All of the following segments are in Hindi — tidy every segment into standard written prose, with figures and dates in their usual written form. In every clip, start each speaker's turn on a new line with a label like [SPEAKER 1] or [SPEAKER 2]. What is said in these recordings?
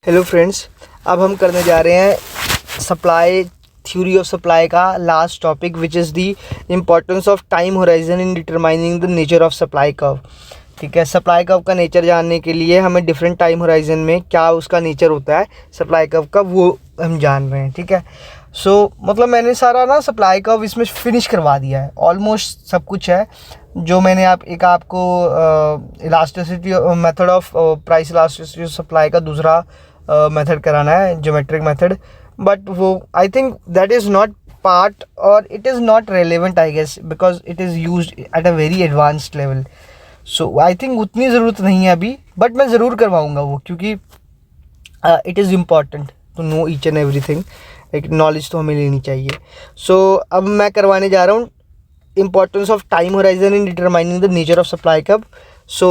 [SPEAKER 1] हेलो फ्रेंड्स, अब हम करने जा रहे हैं सप्लाई थ्योरी ऑफ सप्लाई का last topic which is the importance of time horizon in determining the nature of supply curve. ठीक है, सप्लाई कर्व का नेचर जानने के लिए हमें डिफरेंट टाइम होराइजन में क्या उसका नेचर होता है सप्लाई कर्व का, वो हम जान रहे हैं। ठीक है, सो मतलब मैंने सारा ना सप्लाई कर्व इसमें फिनिश करवा दिया है, ऑलमोस्ट सब कुछ है जो मैंने आपको elasticity method of price elasticity supply का दूसरा मेथड कराना है, ज्योमेट्रिक मेथड, बट वो I think that is not part और it is not relevant I guess because it is used at a very advanced level. So I think उतनी ज़रूरत नहीं है अभी, बट मैं ज़रूर करवाऊँगा वो, क्योंकि it is important to know each and everything, एक नॉलेज तो हमें लेनी चाहिए। सो अब मैं करवाने जा रहा हूँ importance of time horizon in determining the nature of supply curve. So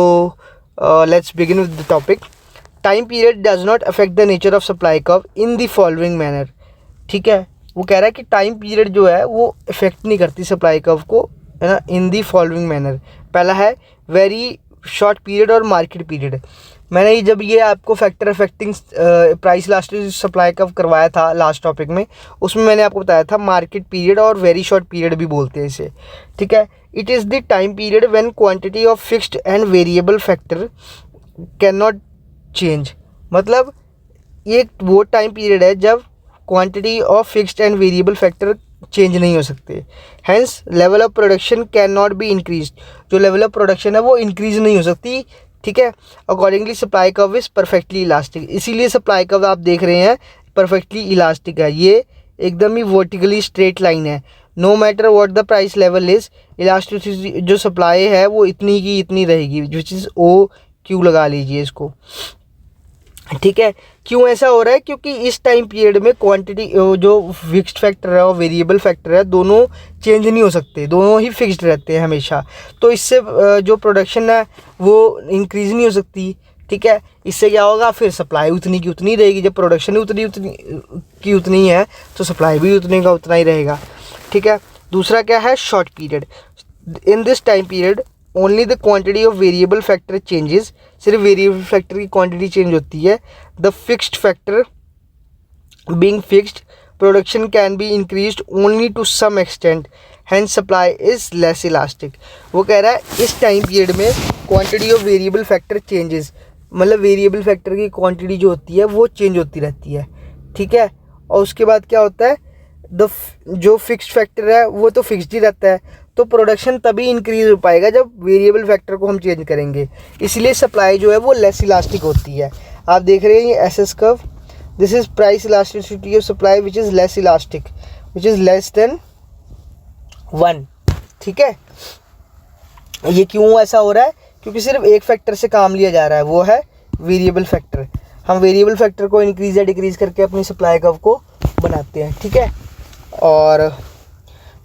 [SPEAKER 1] let's begin with the topic. Time period does not affect the nature of supply curve in the following manner. ठीक है, वो कह रहा है कि टाइम पीरियड जो है वो इफेक्ट नहीं करती सप्लाई कर्व को, है ना, इन दी फॉलोइंग मैनर। पहला है वेरी शॉर्ट पीरियड और मार्केट पीरियड। मैंने जब ये आपको factor affecting price elasticity supply curve करवाया था लास्ट टॉपिक में, उसमें मैंने आपको बताया था मार्केट पीरियड और वेरी शॉर्ट पीरियड भी बोलते हैं इसे। ठीक है, it is the time period when quantity of fixed and variable factor can not change. मतलब ये वो टाइम पीरियड है जब quantity of fixed and variable factor change नहीं हो सकते। Hence level of production can not be increase. जो लेवल ऑफ प्रोडक्शन है वो इंक्रीज नहीं हो सकती। ठीक है, accordingly supply curve is perfectly elastic. इसीलिए सप्लाई कर्व आप देख रहे हैं परफेक्टली इलास्टिक है, ये एकदम ही वर्टिकली स्ट्रेट लाइन है। No matter what the price level is, elasticity जो सप्लाई है वो इतनी की इतनी रहेगी, विच इज़ ओ क्यू लगा लीजिए इसको। ठीक है, क्यों ऐसा हो रहा है? क्योंकि इस टाइम पीरियड में क्वांटिटी जो फिक्स्ड फैक्टर है और वेरिएबल फैक्टर है दोनों चेंज नहीं हो सकते, दोनों ही फिक्स्ड रहते हैं हमेशा। तो इससे जो प्रोडक्शन है वो इंक्रीज़ नहीं हो सकती। ठीक है, इससे क्या होगा, फिर सप्लाई उतनी की उतनी रहेगी। जब प्रोडक्शन उतनी है तो सप्लाई भी उतनी का उतना ही रहेगा। ठीक है, दूसरा क्या है, short period. In this time period only the quantity of variable factor changes. सिर्फ वेरिएबल फैक्टर की क्वांटिटी चेंज होती है। The fixed factor being fixed, production can be increased only to some extent, hence supply is less elastic. वो कह रहा है इस टाइम पीरियड में quantity of variable factor changes, मतलब वेरिएबल फैक्टर की क्वांटिटी जो होती है वो चेंज होती रहती है। ठीक है, और उसके बाद क्या होता है, जो फिक्स्ड फैक्टर है वो तो फिक्स्ड ही रहता है, तो प्रोडक्शन तभी इंक्रीज हो पाएगा जब वेरिएबल फैक्टर को हम चेंज करेंगे। इसलिए सप्लाई जो है वो लेस इलास्टिक होती है। आप देख रहे हैं ये SS curve, this is price elasticity of supply which is less elastic, which is less than 1। ठीक है, ये क्यों ऐसा हो रहा है? क्योंकि सिर्फ एक फैक्टर से काम लिया जा रहा है, वो है वेरिएबल फैक्टर। हम वेरिएबल फैक्टर को इंक्रीज या डिक्रीज करके अपनी सप्लाई कर्व को बनाते हैं। ठीक है, और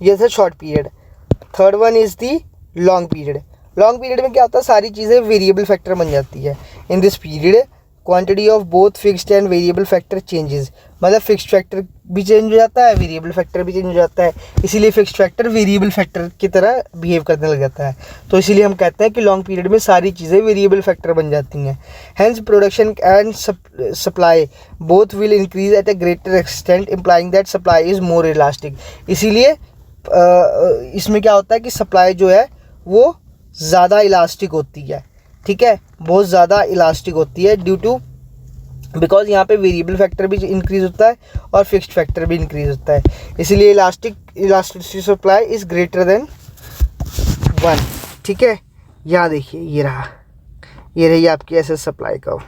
[SPEAKER 1] ये था short period. Third one is the long period. Long period में क्या होता है, सारी चीज़ें वेरिएबल फैक्टर बन जाती है। In this period quantity of both fixed and variable factor changes, मतलब फिक्स्ड फैक्टर भी चेंज हो जाता है, वेरिएबल फैक्टर भी चेंज हो जाता है। इसीलिए फिक्स्ड फैक्टर वेरिएबल फैक्टर की तरह बिहेव करने लग जाता है। तो इसीलिए हम कहते हैं कि लॉन्ग पीरियड में सारी चीज़ें वेरिएबल फैक्टर बन जाती हैं। Hence production and supply both will increase at a greater extent, implying that supply is more elastic. इसीलिए इसमें क्या होता है कि सप्लाई जो है वो ज़्यादा इलास्टिक होती है। ठीक है, बहुत ज़्यादा इलास्टिक होती है ड्यू टू बिकॉज यहाँ पे वेरिएबल फैक्टर भी इंक्रीज़ होता है और फिक्स्ड फैक्टर भी इंक्रीज़ होता है। इसीलिए elasticity supply is greater than 1। ठीक है, यहाँ देखिए ये रही आपकी एसएस सप्लाई कर्व।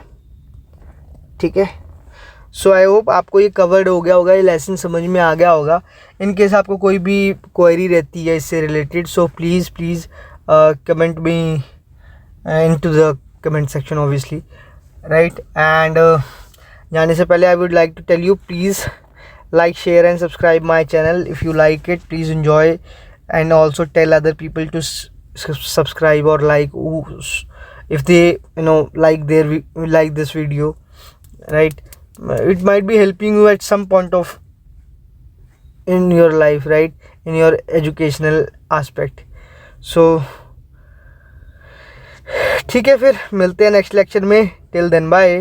[SPEAKER 1] ठीक है, सो आई होप आपको ये कवर्ड हो गया होगा, ये लेसन समझ में आ गया होगा। इन केस आपको कोई भी क्वेरी रहती है इससे related, so please comment me into the comment section obviously, right. And जाने से पहले I would like to tell you, please like, share and subscribe my channel if you like it, please enjoy and also tell other people to subscribe or like if they like this video, right? It might be helping you at some point of in your life, right, in your educational aspect. So ठीक है, फिर मिलते हैं नेक्स्ट लेक्चर में। Till then bye.